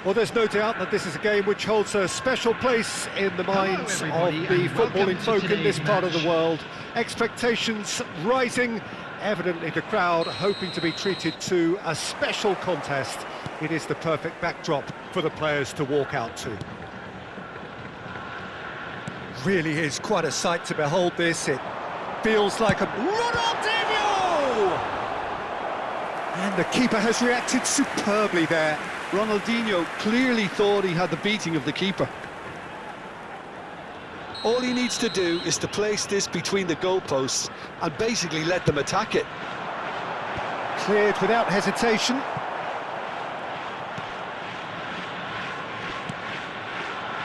Well, there's no doubt that this is a game which holds a special place in the minds of the footballing folk in this part of the world. Expectations rising, evidently the crowd hoping to be treated to a special contest. It is the perfect backdrop for the players to walk out to. Really is quite a sight to behold this. It feels like a... Ronaldinho! And the keeper has reacted superbly there. Ronaldinho clearly thought he had the beating of the keeper. All he needs to do is to place this between the goalposts and basically let them attack it. Cleared without hesitation.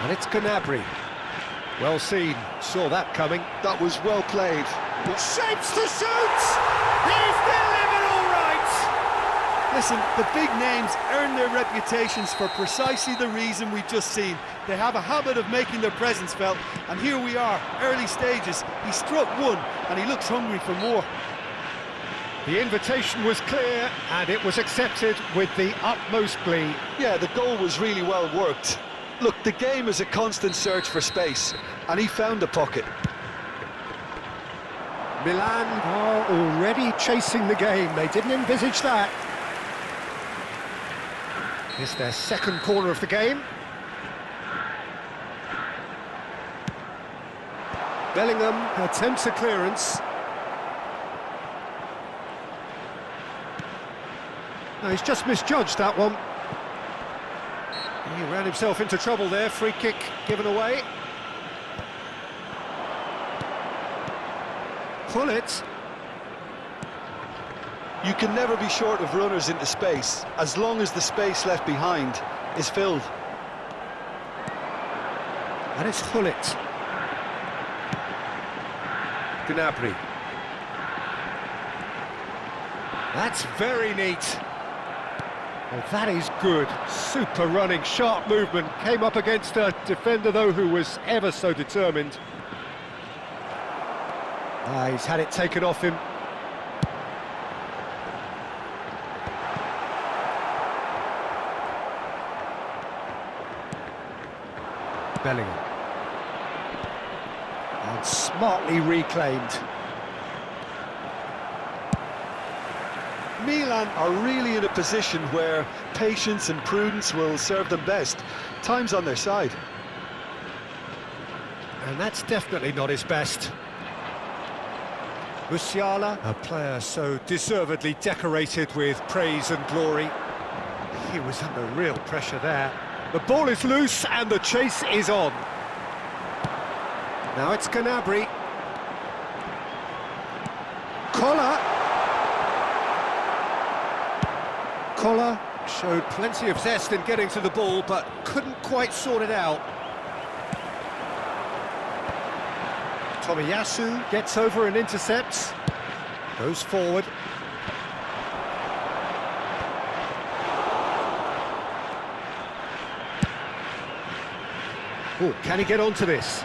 And it's Gnabry. Well seen, saw that coming. That was well played. Shapes to shoot! He's delivered all right! Listen, the big names earn their reputations for precisely the reason we've just seen. They have a habit of making their presence felt, and here we are, early stages. He struck one, and he looks hungry for more. The invitation was clear, and it was accepted with the utmost glee. Yeah, the goal was really well worked. Look, the game is a constant search for space, and he found a pocket. Milan are already chasing the game. They didn't envisage that. It's their second corner of the game. Bellingham attempts a clearance. No, he's just misjudged that one. He ran himself into trouble there. Free kick given away. Gullit. You can never be short of runners into space, as long as the space left behind is filled. And it's Gullit. Gnabry. That's very neat. Well, that is good. Super running, sharp movement. Came up against a defender, though, who was ever so determined. He's had it taken off him. Bellingham. And smartly reclaimed. Milan are really in a position where patience and prudence will serve them best. Time's on their side. And that's definitely not his best. Musiala, a player so deservedly decorated with praise and glory. He was under real pressure there. The ball is loose and the chase is on. Now it's Gnabry. Koller showed plenty of zest in getting to the ball, but couldn't quite sort it out. Tomiyasu gets over and intercepts. Goes forward. Oh, can he get onto this?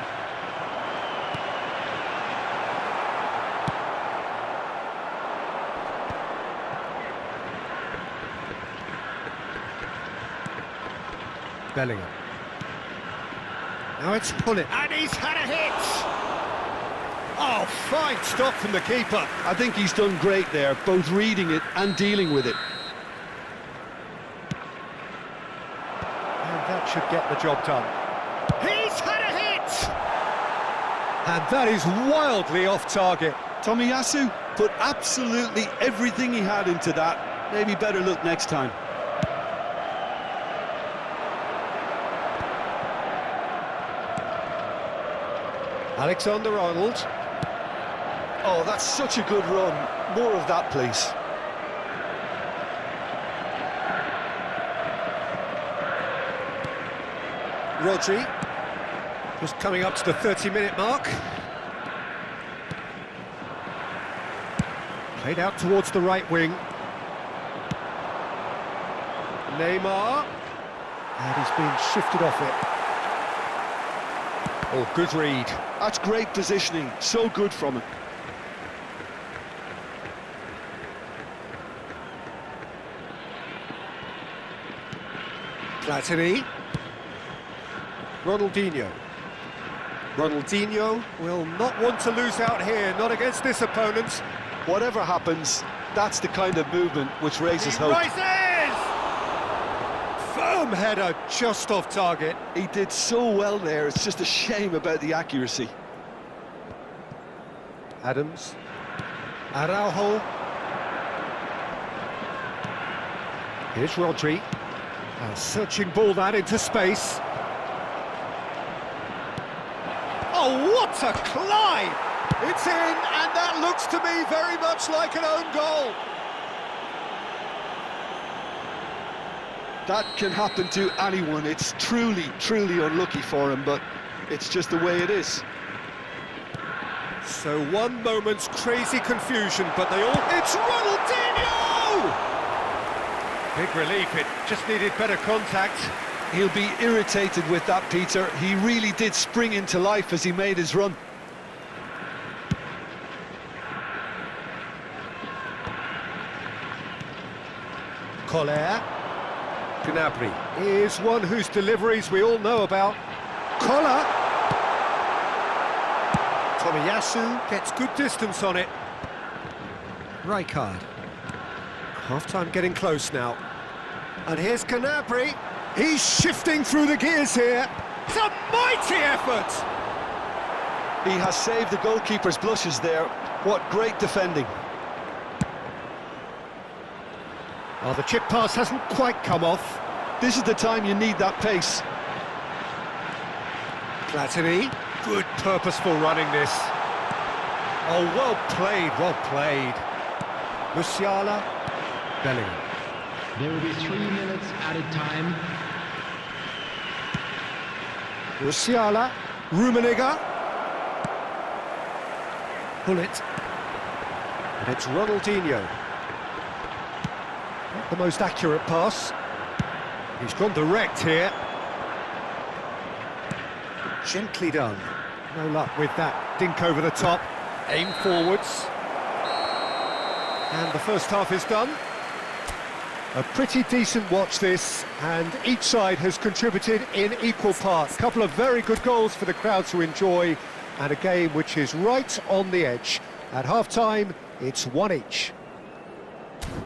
Bellingham. Now it's Pullet. And he's had a hit! Oh, fine stop from the keeper. I think he's done great there, both reading it and dealing with it. And that should get the job done. He's had a hit! And that is wildly off target. Tomiyasu put absolutely everything he had into that. Maybe better look next time. Alexander-Arnold. Oh, that's such a good run. More of that, please. Rodri. Just coming up to the 30-minute mark. Played out towards the right wing. Neymar. And he's being shifted off it. Oh, good read. That's great positioning. So good from him. Platini. Ronaldinho. Ronaldinho will not want to lose out here, not against this opponent. Whatever happens, that's the kind of movement which raises He hope. rises! Firm header, just off target. He did so well there, it's just a shame about the accuracy. Adams. Araujo. Here's Rodri. A searching ball that into space. Oh, what a climb! It's in, and that looks to me very much like an own goal. That can happen to anyone. It's truly, truly unlucky for him, but it's just the way it is. So one moment's crazy confusion, but they all... It's Ronaldinho! Big relief, it just needed better contact. He'll be irritated with that, Peter. He really did spring into life as he made his run. Koller. Gnabry is one whose deliveries we all know about. Koller. Tomiyasu gets good distance on it. Rijkaard. Half-time getting close now. And here's Gnabry. He's shifting through the gears here. It's a mighty effort! He has saved the goalkeeper's blushes there. What great defending. Oh, the chip pass hasn't quite come off. This is the time you need that pace. Platini. Good purposeful running this. Oh, well played, well played. Musiala. Bellingham. There will be 3 minutes added time. Musiala. Rummenigge. Pullet. And it's Ronaldinho. Not the most accurate pass. He's gone direct here. Gently done. No luck with that. Dink over the top. Aim forwards. And the first half is done. A pretty decent watch this, and each side has contributed in equal parts. A couple of very good goals for the crowd to enjoy, and a game which is right on the edge. At half-time, it's 1 each.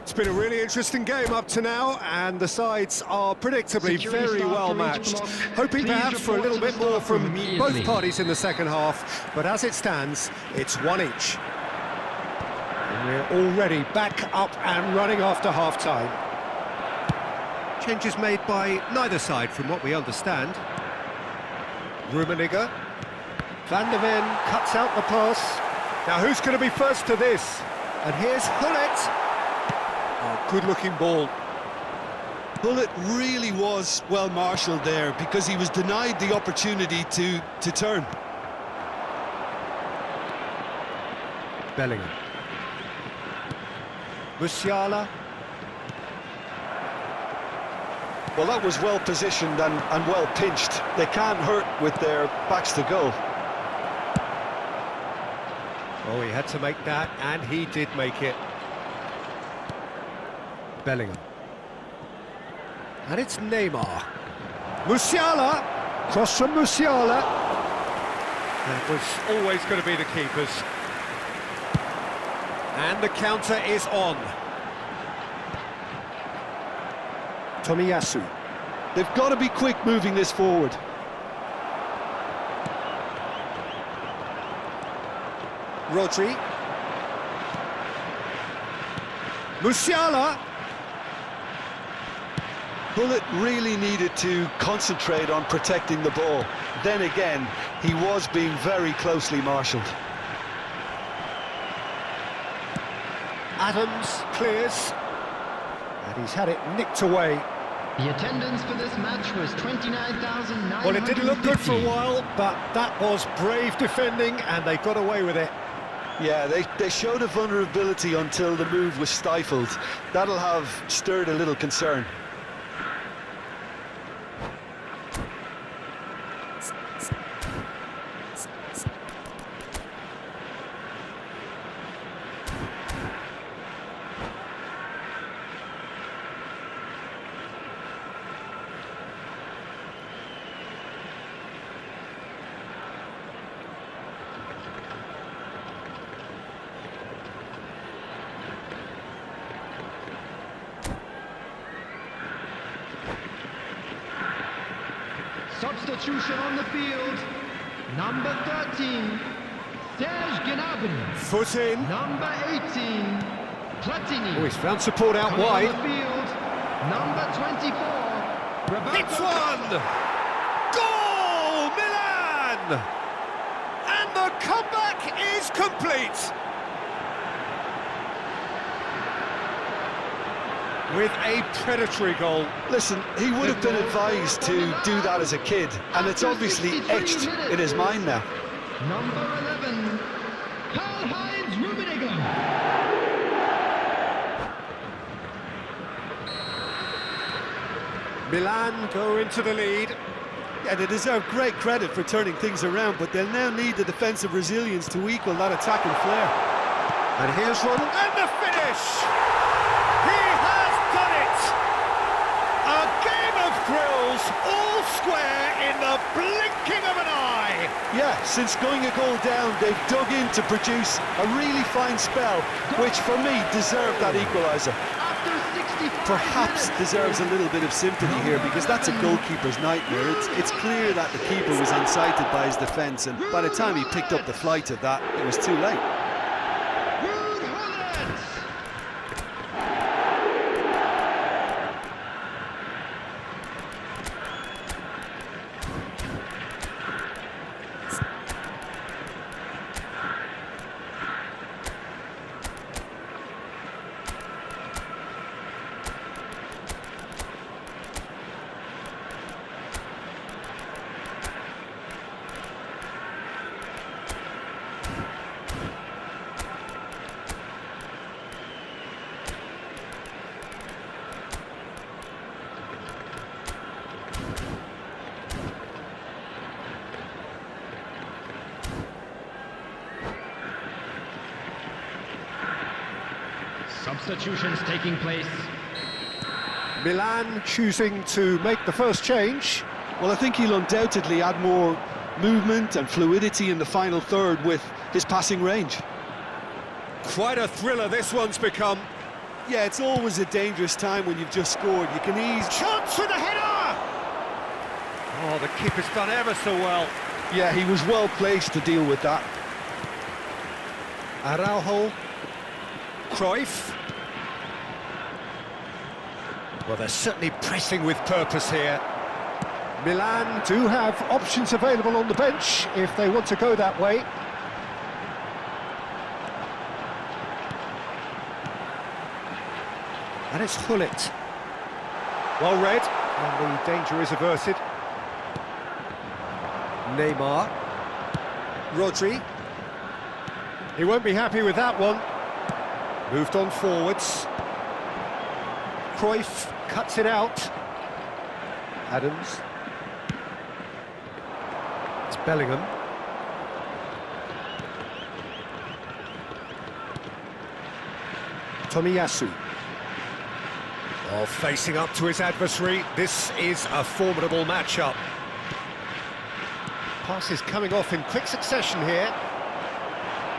It's been a really interesting game up to now, and the sides are predictably very well matched. Hoping perhaps for a little bit more from both parties in the second half, but as it stands, it's 1 each. And we're already back up and running after half-time. Changes made by neither side from what we understand. Rummenigge. Van de Ven cuts out the pass. Now who's going to be first to this? And here's Gullit. Oh, good-looking ball. Gullit really was well marshalled there because he was denied the opportunity to turn. Bellingham. Musiala. Well, that was well positioned and well pinched. They can't hurt with their backs to goal. Oh, he had to make that, and he did make it. Bellingham. And it's Neymar. Musiala! Cross from Musiala. That was always going to be the keeper's. And the counter is on. Tomiyasu. They've got to be quick moving this forward. Rodri. Musiala. Bullet really needed to concentrate on protecting the ball. Then again, he was being very closely marshalled. Adams clears. And he's had it nicked away. The attendance for this match was 29,950. Well, it didn't look good for a while, but that was brave defending, and they got away with it. Yeah, they showed a vulnerability until the move was stifled. That'll have stirred a little concern. Substitution on the field. Number 13, Serge Gnabry. Foot in. Number 18, Platini. Oh, he's found support out Coming wide. on the field, number 24, Roberto. It's one! Goal! Milan! And the comeback is complete! With a predatory goal. Listen, he would have been advised to do that as a kid, and it's obviously etched in his mind now. Number 11, Karl-Heinz Rummenigge. Milan go into the lead. Yeah, they deserve great credit for turning things around, but they'll now need the defensive resilience to equal that attacking flair. And here's Ronald. And the finish! He has done it! A game of thrills, all square in the blinking of an eye. Yeah, since going a goal down, they've dug in to produce a really fine spell, which for me deserved that equaliser. After 65 Perhaps minutes. deserves a little bit of sympathy here, because that's a goalkeeper's nightmare. It's clear that the keeper was unsighted by his defence, and by the time he picked up the flight of that, it was too late. Ruud Gullit. Substitutions taking place. Milan choosing to make the first change. Well, I think he'll undoubtedly add more movement and fluidity in the final third with his passing range. Quite a thriller this one's become. Yeah, it's always a dangerous time when you've just scored. You can ease... Chance with the header! Oh, the keeper's done ever so well. Yeah, he was well placed to deal with that. Araujo. Cruyff. Well, they're certainly pressing with purpose here. Milan do have options available on the bench if they want to go that way. And it's Gullit. Well read, and the danger is averted. Neymar. Rodri. He won't be happy with that one. Moved on forwards. Cruyff cuts it out. Adams. It's Bellingham. Tomiyasu. Oh, facing up to his adversary. This is a formidable matchup. Passes coming off in quick succession here.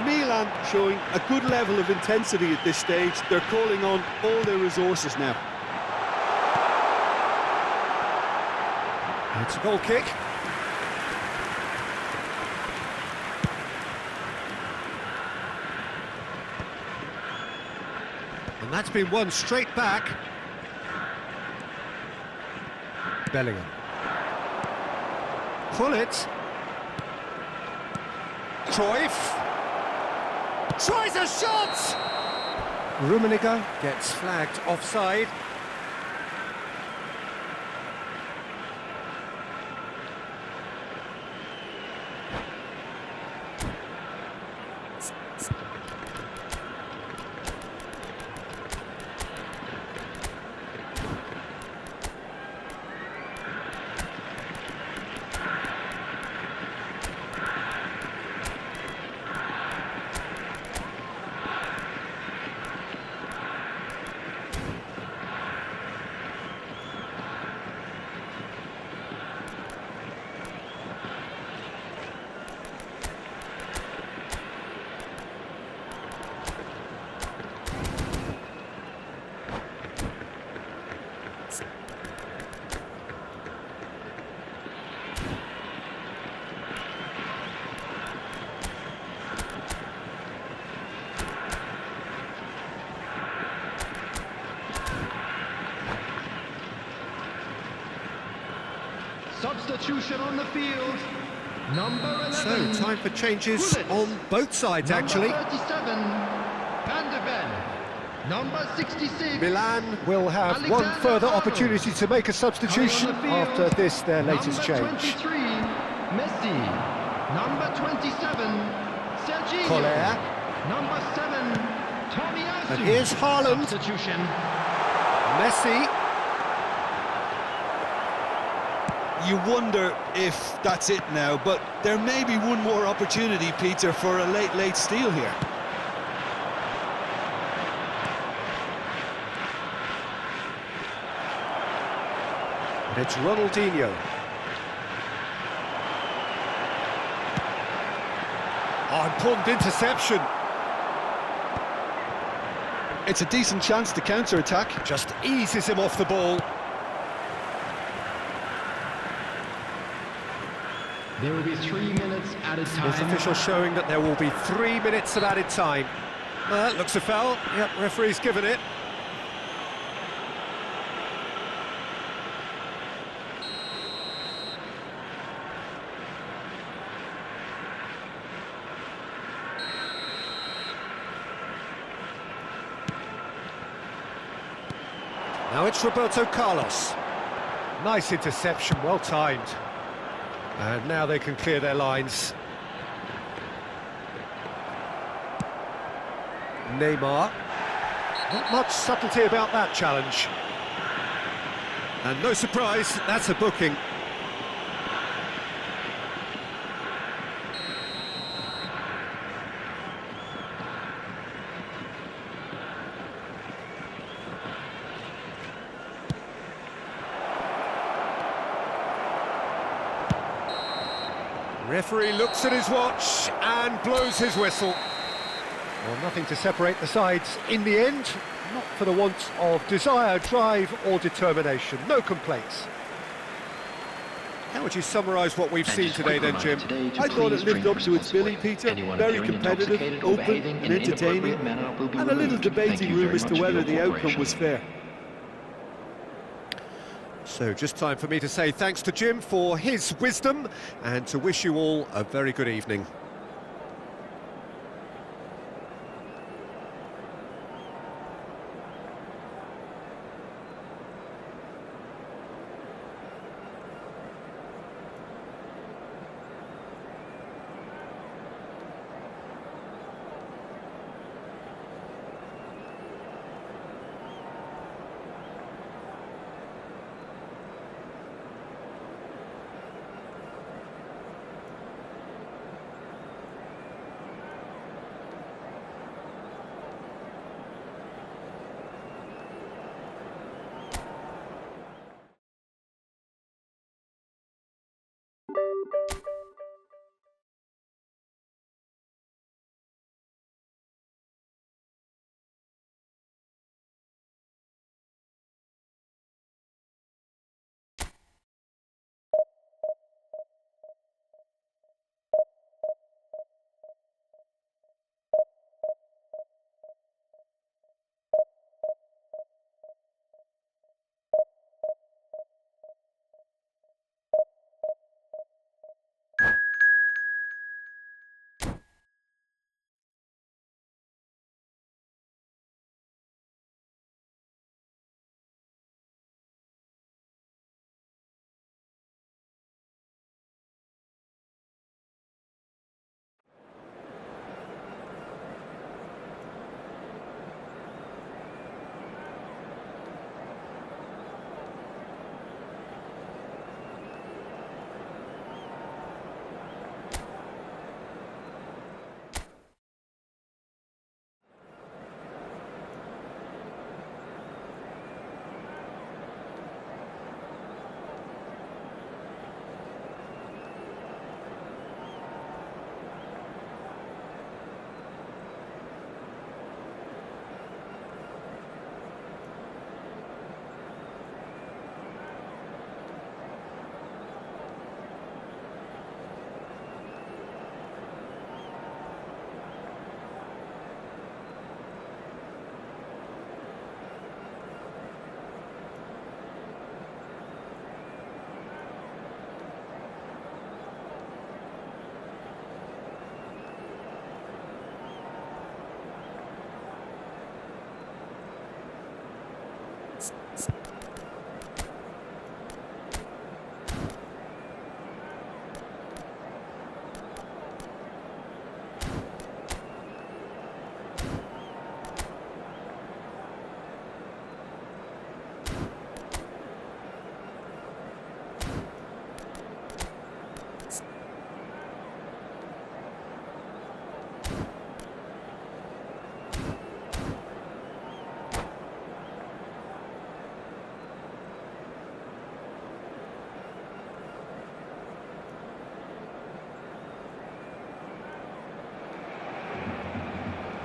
Milan showing a good level of intensity at this stage. They're calling on all their resources now. It's a goal kick. And that's been won straight back. Bellingham. Pullet. Cruyff. Tries a shot! Rummenigge gets flagged offside. Substitution on the field. Number 11. So, time for changes Gullit. on both sides, actually. Number 37, Van de Ven. Number 66. Milan will have one Alexander further Arnold. opportunity to make a substitution Coming on the field, after this, their latest number change. 23, Messi. Number 27, Serginho. Collier. Number 7, Tomiyasu. And here's Haaland. Substitution. Messi. You wonder if that's it now, but there may be one more opportunity, Peter, for a late steal here. And it's Ronaldinho. Oh, important interception. It's a decent chance to counter-attack. Just eases him off the ball. There will be 3 minutes added time. This official showing that there will be 3 minutes of added time. Looks a foul. Yep, referee's given it. Now it's Roberto Carlos. Nice interception, well timed. And now they can clear their lines. Neymar. Not much subtlety about that challenge. And no surprise, that's a booking. Referee looks at his watch and blows his whistle. Well, nothing to separate the sides in the end, not for the want of desire, drive or determination. No complaints. How would you summarise what we've seen today then, Jim? I thought it lived up to its billing, Peter. Very competitive, open and entertaining, and a little debating room as to whether the outcome was fair. So just time for me to say thanks to Jim for his wisdom and to wish you all a very good evening.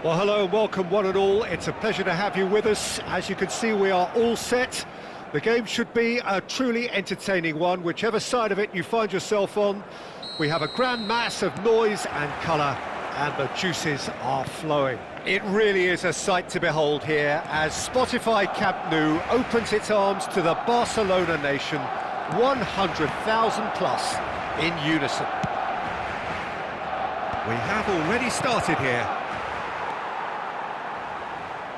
Well, hello and welcome one and all. It's a pleasure to have you with us. As you can see, we are all set. The game should be a truly entertaining one, whichever side of it you find yourself on. We have a grand mass of noise and colour, and the juices are flowing. It really is a sight to behold here as Spotify Camp Nou opens its arms to the Barcelona nation, 100,000 plus in unison. We have already started here.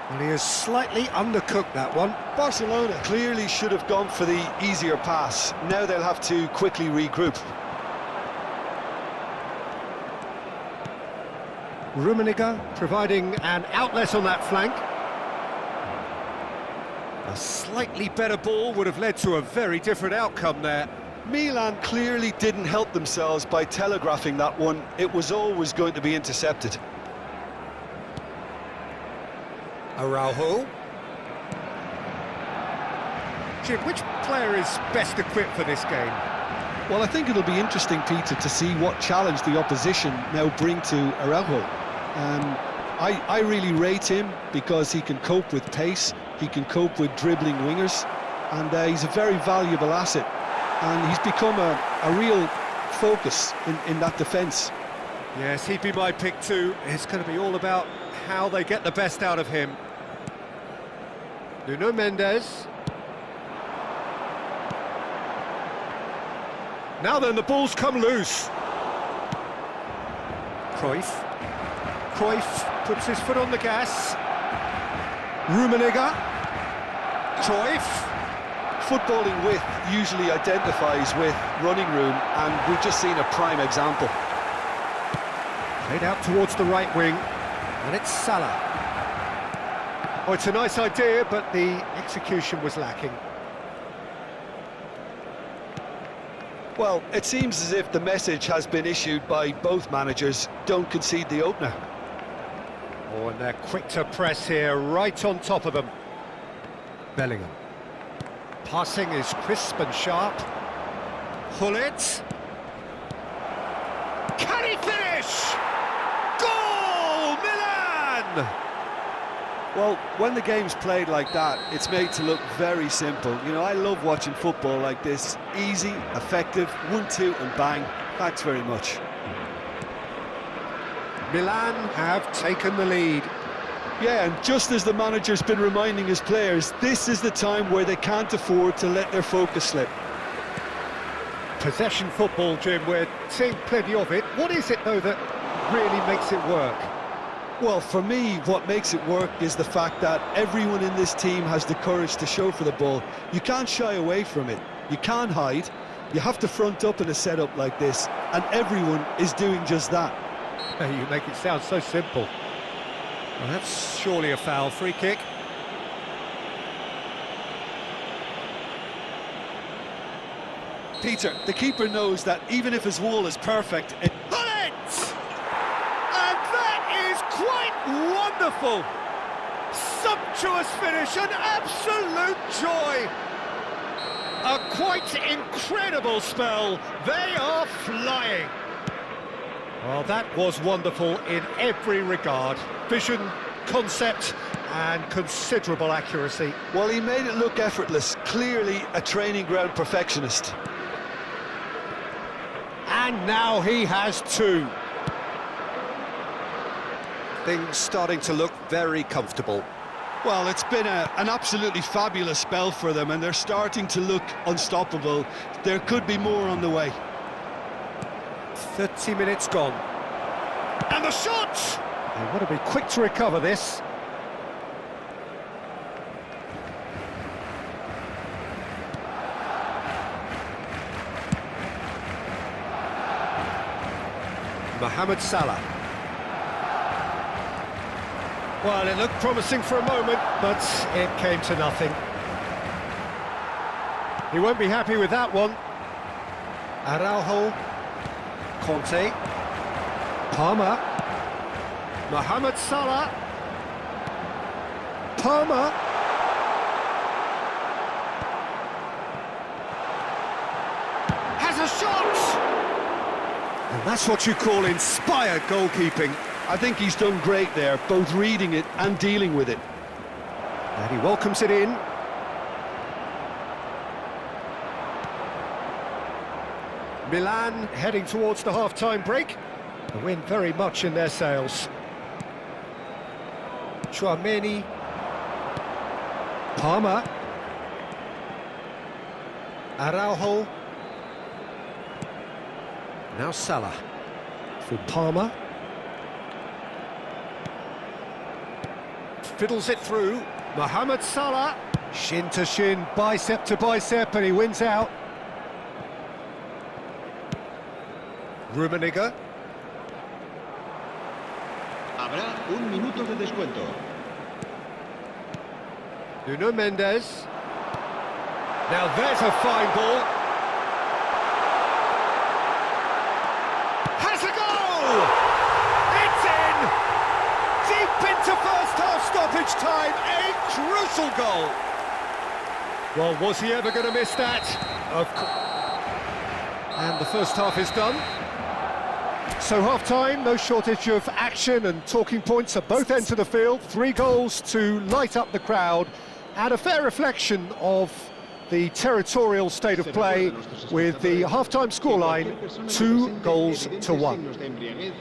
Well, he has slightly undercooked that one. Barcelona clearly should have gone for the easier pass. Now they'll have to quickly regroup. Rummenigge providing an outlet on that flank. A slightly better ball would have led to a very different outcome there. Milan clearly didn't help themselves by telegraphing that one. It was always going to be intercepted. Araujo. Jim, which player is best equipped for this game? Well, I think it'll be interesting, Peter, to see what challenge the opposition now bring to Araujo. I really rate him because he can cope with pace, he can cope with dribbling wingers, and he's a very valuable asset. And he's become a real focus in that defence. Yes, he'd be my pick too. It's going to be all about how they get the best out of him. Nuno Mendes. Now then, the ball's come loose. Cruyff. Cruyff puts his foot on the gas. Rummenigge. Cruyff. Footballing width usually identifies with running room, and we've just seen a prime example. Played out towards the right wing, and it's Salah. Oh, it's a nice idea, but the execution was lacking. Well, it seems as if the message has been issued by both managers: don't concede the opener. Oh, and they're quick to press here, right on top of them. Bellingham. Passing is crisp and sharp. Hullet. Can he finish? Goal! Milan! Well, when the game's played like that, it's made to look very simple. You know, I love watching football like this. Easy, effective, 1-2 and bang. Thanks very much. Milan have taken the lead. Yeah, and just as the manager's been reminding his players, this is the time where they can't afford to let their focus slip. Possession football, Jim, we're seeing plenty of it. What is it, though, that really makes it work? Well, for me, what makes it work is the fact that everyone in this team has the courage to show for the ball. You can't shy away from it. You can't hide. You have to front up in a setup like this, and everyone is doing just that. You make it sound so simple. Well, that's surely a foul. Free kick. Peter, the keeper knows that even if his wall is perfect, it... Hullet! And that is quite wonderful! Sumptuous finish, an absolute joy! A quite incredible spell. They are flying. Well, that was wonderful in every regard. Vision, concept, and considerable accuracy. Well, he made it look effortless. Clearly a training ground perfectionist. And now he has two. Things starting to look very comfortable. Well, it's been an absolutely fabulous spell for them, and they're starting to look unstoppable. There could be more on the way. 30 minutes gone. And the shot! They want to be quick to recover this. Mohamed Salah. Well, it looked promising for a moment, but it came to nothing. He won't be happy with that one. Araujo. Conte. Palmer. Mohamed Salah. Palmer. Has a shot! And that's what you call inspired goalkeeping. I think he's done great there, both reading it and dealing with it. And he welcomes it in. Milan heading towards the half-time break. The wind very much in their sails. Tchouaméni. Palmer. Araujo. Now Salah. For Palmer. Fiddles it through. Mohamed Salah. Shin to shin, bicep to bicep, and he wins out. Rummenigge. Habrá un minuto de descuento. Nuno Mendes. Now there's a fine ball. Has a goal! It's in! Deep into first half stoppage time, a crucial goal. Well, was he ever going to miss that? Of course. And the first half is done. So half-time, no shortage of action and talking points at both ends of the field. 3 goals to light up the crowd, and a fair reflection of the territorial state of play, with the half-time scoreline 2-1.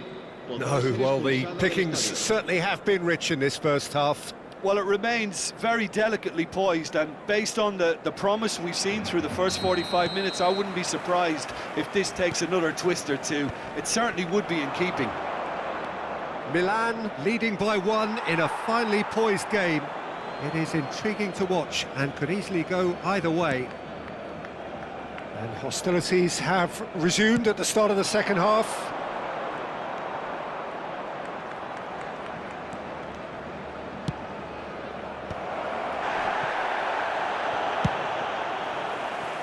No, well, the pickings certainly have been rich in this first half. Well, it remains very delicately poised, and based on the promise we've seen through the first 45 minutes, I wouldn't be surprised if this takes another twist or two. It certainly would be in keeping. Milan leading by 1 in a finely poised game. It is intriguing to watch and could easily go either way. And hostilities have resumed at the start of the second half.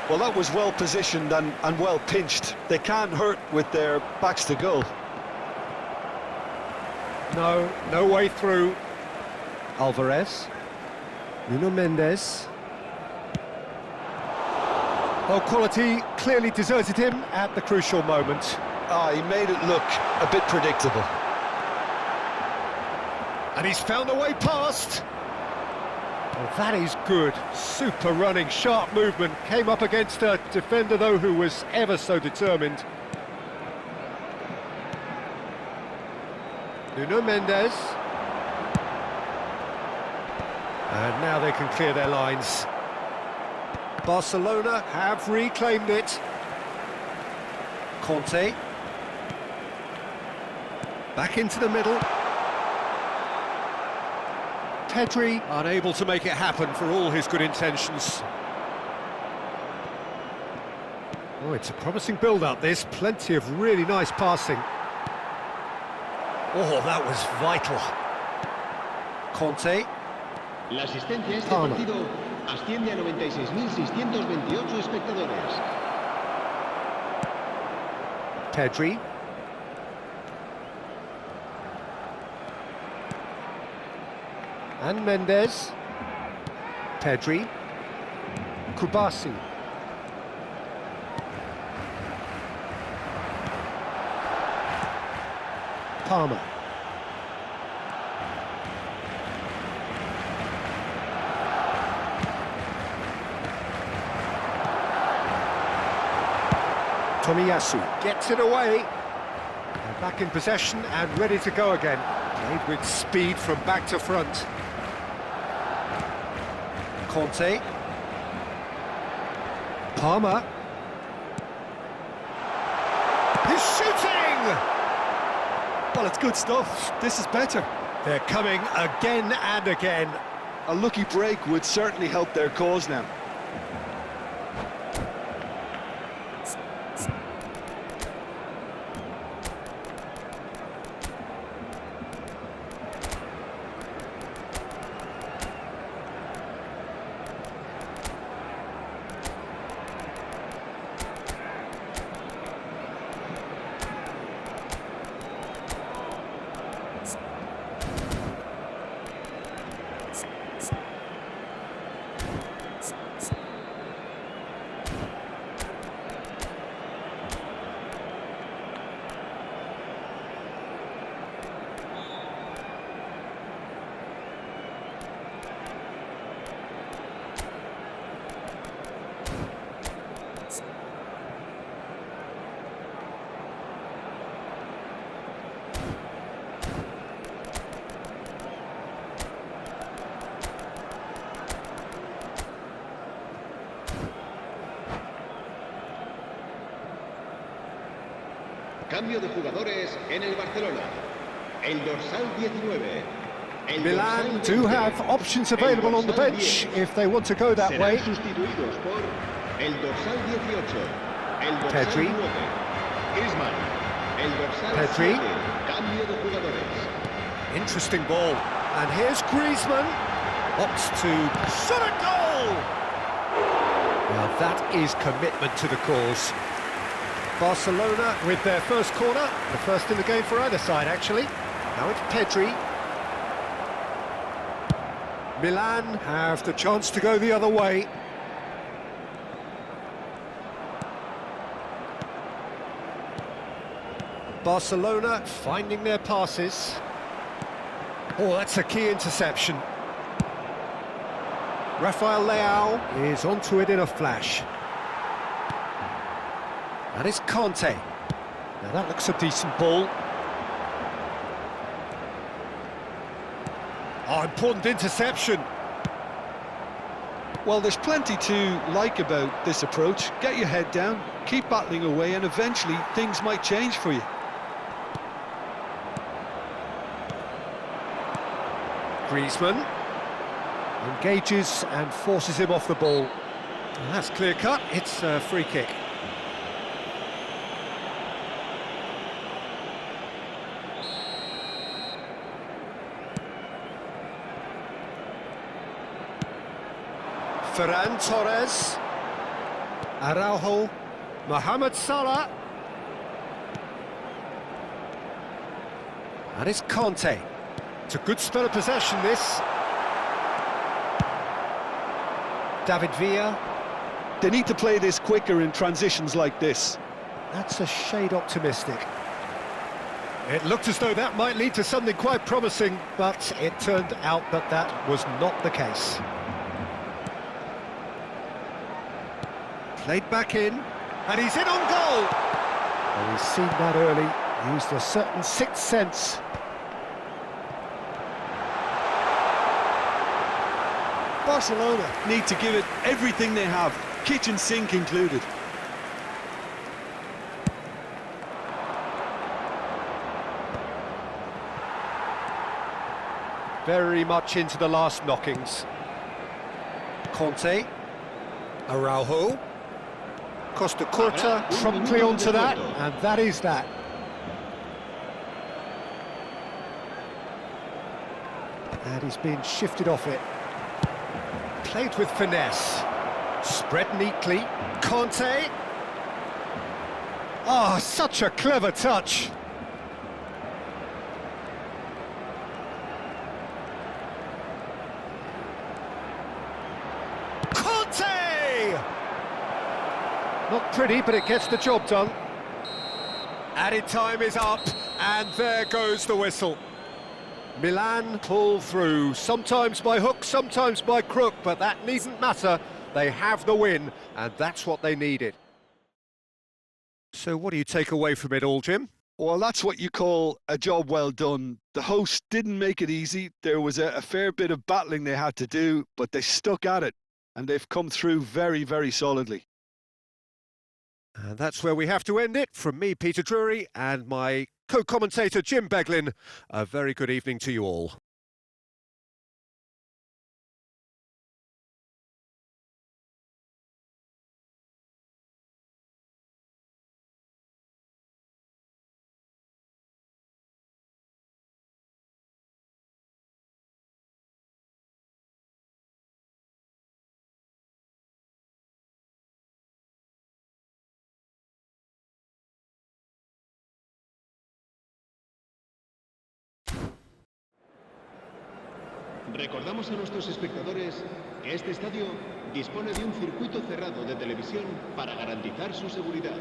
Well, that was well positioned and well pinched. They can't hurt with their backs to goal. No way through. Alvarez. Nuno Mendes. Well, quality clearly deserted him at the crucial moment. He made it look a bit predictable. And he's found a way past. Well, that is good. Super running, sharp movement. Came up against a defender, though, who was ever so determined. Nuno Mendes. And now they can clear their lines. Barcelona have reclaimed it. Conte. Back into the middle. Pedri unable to make it happen for all his good intentions. Oh, it's a promising build-up, this. Plenty of really nice passing. Oh, that was vital. Conte. La asistencia a este Palmer. partido asciende a 96.628 espectadores. Pedri. And Mendes. Pedri. Kubasi. Palmer. Tomiyasu gets it away. And back in possession and ready to go again. Played with speed from back to front. Conte. Palmer. He's shooting! Well, it's good stuff. This is better. They're coming again and again. A lucky break would certainly help their cause now. Cambio de jugadores en el Barcelona. El dorsal 19. El Milan dorsal do 20, have options available on the dorsal bench 10. if they want to go that Serán way. sustituidos por el dorsal 18, el dorsal Pedri. 9, Griezmann, el dorsal Pedri. 7, cambio de jugadores. Interesting ball. And here's Griezmann. Opts to shot a goal! Well, that is commitment to the cause. Barcelona with their first corner, the first in the game for either side, actually. Now it's Pedri. Milan have the chance to go the other way. Barcelona finding their passes. Oh, that's a key interception. Rafael Leao is onto it in a flash. That is Conte. Now that looks a decent ball. Oh, important interception. Well, there's plenty to like about this approach. Get your head down, keep battling away, and eventually things might change for you. Griezmann engages and forces him off the ball. And that's clear cut, it's a free kick. Ferran Torres, Araujo, Mohamed Salah. That is Conte. It's a good spell of possession, this. David Villa. They need to play this quicker in transitions like this. That's a shade optimistic. It looked as though that might lead to something quite promising, but it turned out that that was not the case. Played back in, and he's in on goal! Well, he's seen that early, used a certain sixth sense. Barcelona need to give it everything they have, kitchen sink included. Very much into the last knockings. Conte, Araujo, Costa Curta promptly onto that, and that is that. And he's been shifted off it. Played with finesse. Spread neatly. Conte. Oh, such a clever touch. Conte! Not pretty, but it gets the job done. Added time is up, and there goes the whistle. Milan pull through, sometimes by hook, sometimes by crook, but that needn't matter. They have the win, and that's what they needed. So what do you take away from it all, Jim? Well, that's what you call a job well done. The hosts didn't make it easy. There was a fair bit of battling they had to do, but they stuck at it, and they've come through very, very solidly. And that's where we have to end it. From me, Peter Drury, and my co-commentator, Jim Beglin, a very good evening to you all. Recordamos a nuestros espectadores que este estadio dispone de un circuito cerrado de televisión para garantizar su seguridad.